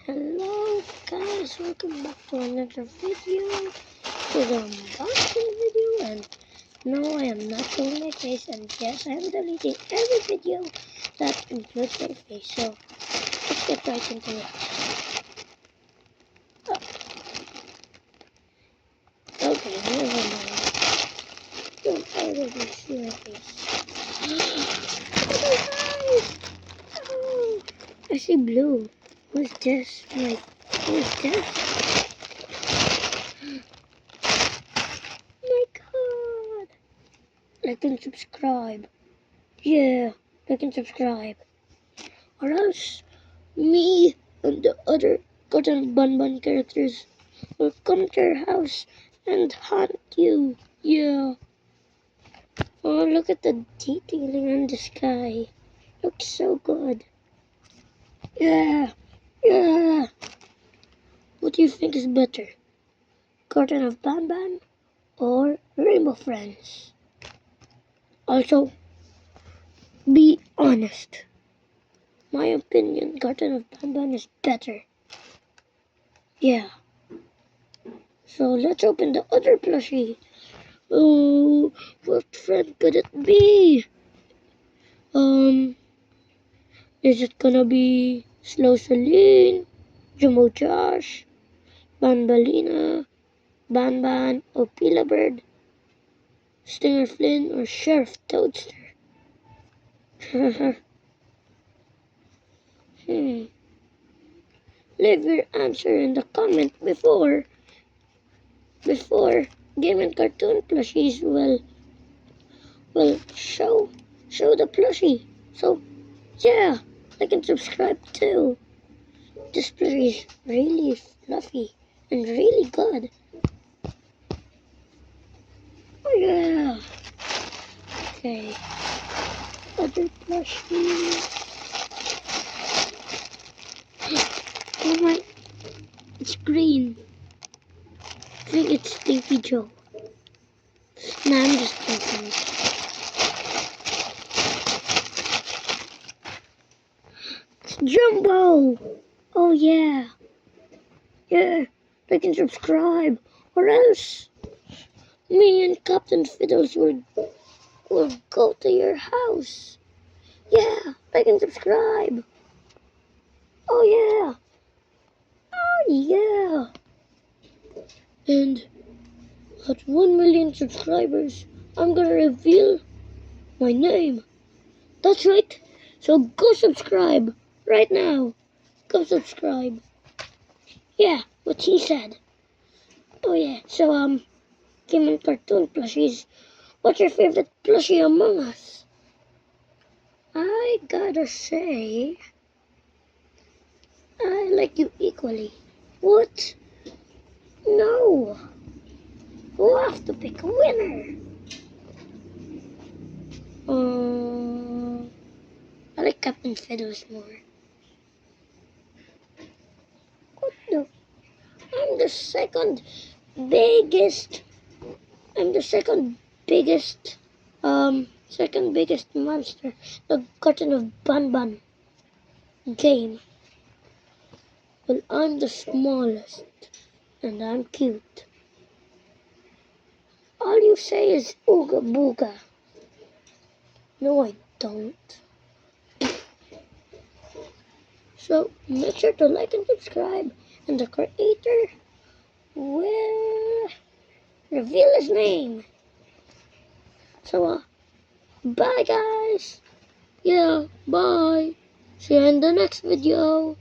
Hello guys, welcome back to another video. To the unboxing video, and no, I am not showing my face, and yes, I am deleting every video that includes my face. So let's get right into it. Okay, never mind. Don't already see my face. Oh guys! Oh, I see blue. Who's this? Who's this? My God! Like and subscribe. Yeah, like and subscribe. Or else me and the other Garten Bun characters will come to your house and hunt you. Yeah. Oh, look at the detailing on the sky. Looks so good. Yeah. Yeah. What do you think is better? Garten of Ban or Rainbow Friends? Also, be honest. My opinion, Garten of Ban is better. Yeah. So let's open the other plushie. Oh, what friend could it be? Is it gonna be Slow Celine, Jumbo Josh, Banbalina, Ban, or Pila Bird, Stinger Flynn, or Sheriff Toadster? Leave your answer in the comment before Game and Cartoon plushies will show the plushie. So yeah, like and subscribe too. This plushie is really fluffy and really good. Oh yeah. Okay. Other plushie. Oh my, it's green. I think it's Stinky Joe. Nah, I'm just kidding. It's Jumbo! Oh yeah. Yeah, like and subscribe. Or else me and Captain Fiddles will go to your house. Yeah, like and subscribe. Oh yeah. Oh yeah. And at 1 million subscribers, I'm gonna reveal my name. That's right. So go subscribe right now. Go subscribe. Yeah, what he said. Oh yeah. So Game and Cartoon plushies. What's your favorite plushie among us? I gotta say, I like you equally. What? No. We'll have to pick a winner. I like Captain Fiddles more. What the? I'm the biggest. I'm the second biggest monster. The Garten of Bun game. Well, I'm the smallest, and I'm cute. All you say is ooga booga. No, I don't. So make sure to like and subscribe, and the creator will reveal his name. So, bye guys. Yeah, bye. See you in the next video.